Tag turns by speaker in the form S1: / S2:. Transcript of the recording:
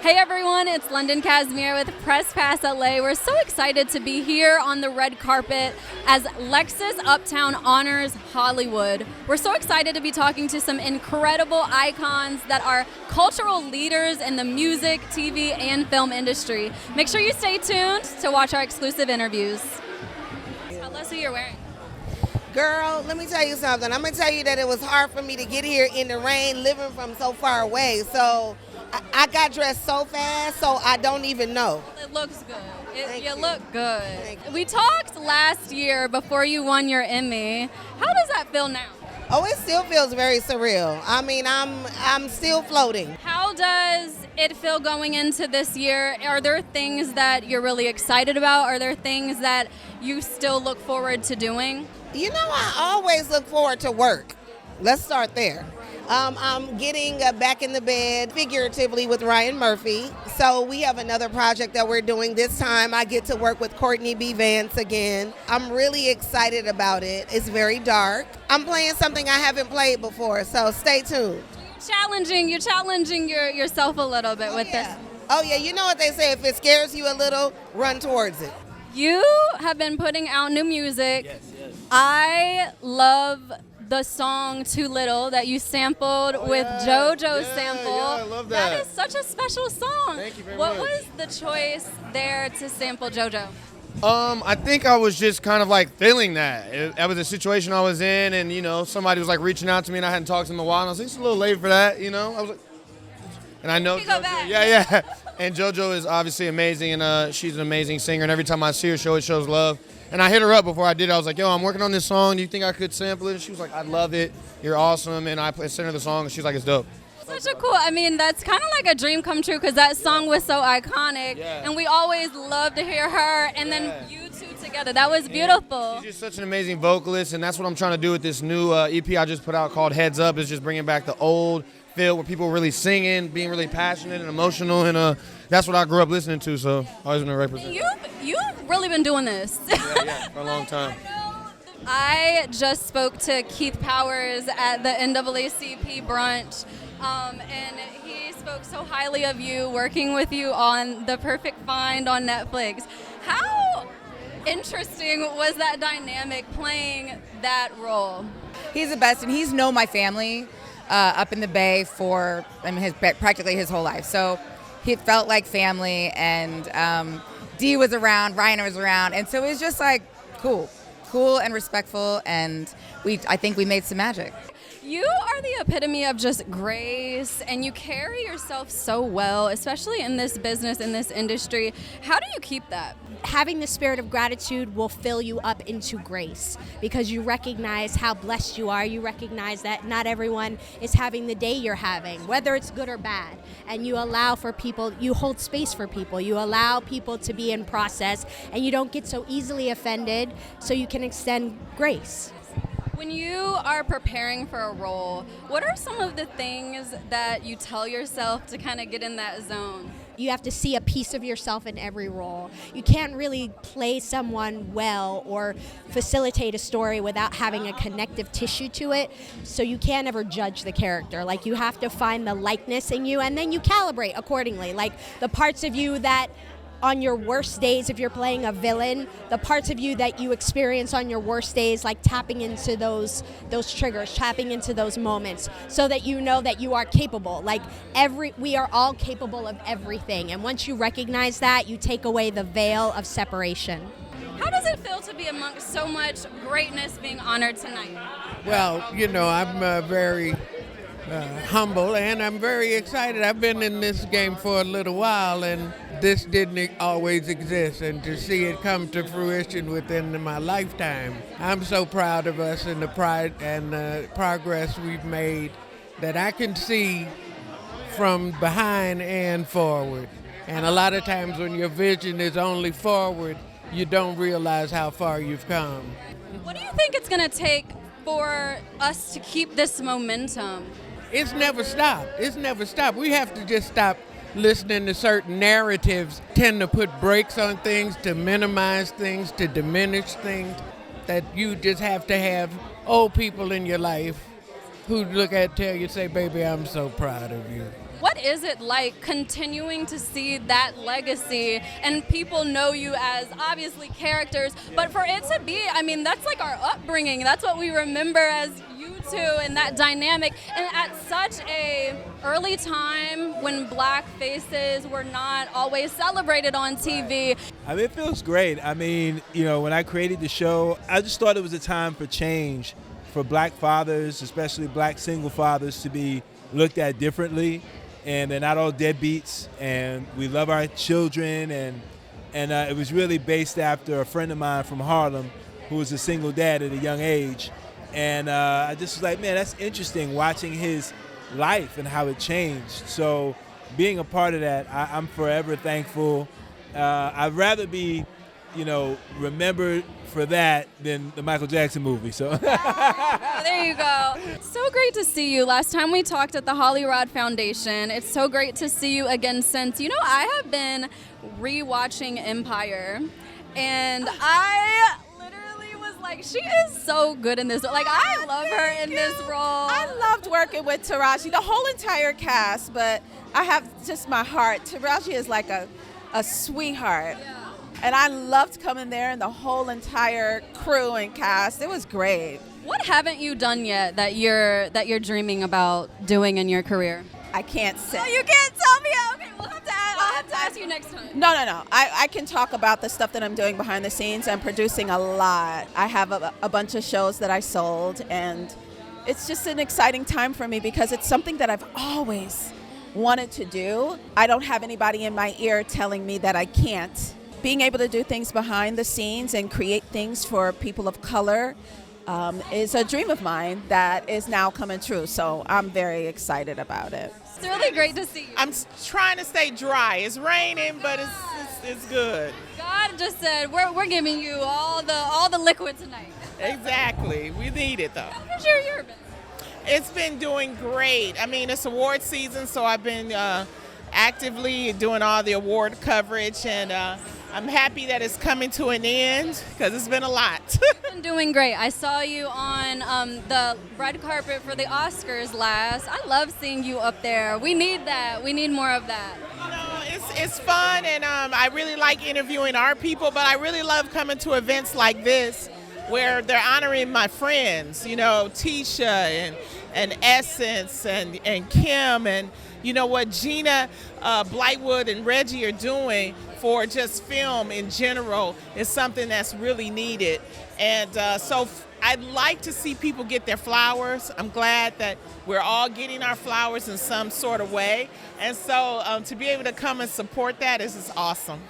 S1: Hey everyone, it's London Casimir with PressPassLA. We're so excited to be here on the red carpet as Lexus UPTOWN Honors Hollywood. We're so excited to be talking to some incredible icons that are cultural leaders in the music, TV, and film industry. Make sure you stay tuned to watch our exclusive interviews. Tell us who you're wearing.
S2: Girl, let me tell you something. I'm going to tell you that it was hard for me to get here in the rain, living from so far away. So I got dressed so fast, so I don't even know.
S1: It looks good. You look good. We talked last year before you won your Emmy. How does that feel now?
S2: Oh, it still feels very surreal. I mean, I'm still floating.
S1: How does it feel going into this year? Are there things that you're really excited about? Are there things that you still look forward to doing?
S2: You know, I always look forward to work. Let's start there. I'm getting back in the bed figuratively with Ryan Murphy. So we have another project that we're doing. This time I get to work with Courtney B. Vance again. I'm really excited about it. It's very dark. I'm playing something I haven't played before, so stay tuned.
S1: You're challenging yourself a little bit with this.
S2: Oh yeah, you know what they say, if it scares you a little, run towards it.
S1: You have been putting out new music.
S3: Yes.
S1: I love the song Too Little that you sampled with JoJo's sample.
S3: Yeah, I love that.
S1: That is such a special song.
S3: Thank you very
S1: What
S3: much.
S1: was the choice there to sample JoJo?
S3: I think I was just kind of like feeling that. That was a situation I was in, and somebody was like reaching out to me, and I hadn't talked to them in a while, and I was like, it's a little late for that, I was like, and I know
S1: You go back.
S3: Yeah. And JoJo is obviously amazing, and she's an amazing singer, and every time I see her, she always shows love. And I hit her up before I did it. I was like, yo, I'm working on this song. Do you think I could sample it? And she was like, I love it. You're awesome. And I sent her the song, and she's like, it's dope.
S1: Such a cool, that's kind of like a dream come true because that song was so iconic.
S3: Yeah.
S1: And we always love to hear her and then you two together. That was beautiful.
S3: She's just such an amazing vocalist, and that's what I'm trying to do with this new EP I just put out called Heads Up, is just bringing back the old feel where people are really singing, being really passionate and emotional, and that's what I grew up listening to, so I always want to represent.
S1: You've really been doing this.
S3: Yeah, for a long time.
S1: I just spoke to Keith Powers at the NAACP brunch, and he spoke so highly of you, working with you on The Perfect Find on Netflix. How interesting was that dynamic playing that role?
S4: He's the best, and he's known my family up in the Bay for practically his whole life. So it felt like family, and Dee was around, Ryan was around, and so it was just like cool and respectful, and I think we made some magic.
S1: You are the epitome of just grace, and you carry yourself so well, especially in this business, in this industry. How do you keep that?
S5: Having the spirit of gratitude will fill you up into grace because you recognize how blessed you are. You recognize that not everyone is having the day you're having, whether it's good or bad. And you allow for people, you hold space for people. You allow people to be in process, and you don't get so easily offended, so you can extend grace.
S1: When you are preparing for a role, what are some of the things that you tell yourself to kind of get in that zone?
S5: You have to see a piece of yourself in every role. You can't really play someone well or facilitate a story without having a connective tissue to it, so you can't ever judge the character. Like, you have to find the likeness in you, and then you calibrate accordingly. Like, the parts of you that on your worst days, if you're playing a villain, the parts of you that you experience on your worst days, like tapping into those triggers, tapping into those moments, so that you know that you are capable. Like, we are all capable of everything, and once you recognize that, you take away the veil of separation.
S1: How does it feel to be amongst so much greatness being honored tonight?
S6: Well, I'm very humble, and I'm very excited. I've been in this game for a little while, and this didn't always exist, and to see it come to fruition within my lifetime, I'm so proud of us and the pride and the progress we've made that I can see from behind and forward. And a lot of times when your vision is only forward, you don't realize how far you've come.
S1: What do you think it's going to take for us to keep this momentum?
S6: It's never stopped. We have to just stop listening to certain narratives, tend to put brakes on things, to minimize things, to diminish things, that you just have to have old people in your life who tell you, say, baby, I'm so proud of you.
S1: What is it like continuing to see that legacy and people know you as obviously characters, but for it to be, I mean, that's like our upbringing. That's what we remember as you two and that dynamic. And at such a early time when black faces were not always celebrated on TV.
S7: I mean, it feels great. I mean, you know, when I created the show, I just thought it was a time for change for black fathers, especially black single fathers, to be looked at differently. And they're not all deadbeats, and we love our children, and it was really based after a friend of mine from Harlem who was a single dad at a young age. And I just was like, man, that's interesting watching his life and how it changed. So being a part of that, I'm forever thankful. I'd rather be, you know, remembered for that than the Michael Jackson movie. So
S1: there you go. So great to see you. Last time we talked at the Hollywood Foundation. It's so great to see you again since, you know, I have been rewatching Empire, and I literally was like, she is so good in this. Like, I love her in this role.
S8: I loved working with Taraji, the whole entire cast, but I have just my heart. Taraji is like a sweetheart.
S1: Yeah.
S8: And I loved coming there and the whole entire crew and cast. It was great.
S1: What haven't you done yet that you're dreaming about doing in your career?
S8: I can't say.
S1: Oh, you can't tell me. Okay, I'll have to ask you next time.
S8: No. I can talk about the stuff that I'm doing behind the scenes. I'm producing a lot. I have a bunch of shows that I sold, and it's just an exciting time for me because it's something that I've always wanted to do. I don't have anybody in my ear telling me that I can't. Being able to do things behind the scenes and create things for people of color is a dream of mine that is now coming true. So I'm very excited about it.
S1: It's really great to see you.
S9: I'm trying to stay dry. It's raining, but it's good.
S1: God just said we're giving you all the liquid tonight.
S9: Exactly. We need it though.
S1: How's your year been?
S9: It's been doing great. I mean, it's award season, so I've been actively doing all the award coverage, and I'm happy that it's coming to an end because it's been a lot.
S1: You've been doing great. I saw you on the red carpet for the Oscars last. I love seeing you up there. We need that. We need more of that.
S9: You know, it's fun, and I really like interviewing our people, but I really love coming to events like this where they're honoring my friends, you know, Tisha and Essence and Kim, and you know what Gina Blightwood and Reggie are doing for just film in general is something that's really needed. And so I'd like to see people get their flowers. I'm glad that we're all getting our flowers in some sort of way. And so to be able to come and support that is just awesome.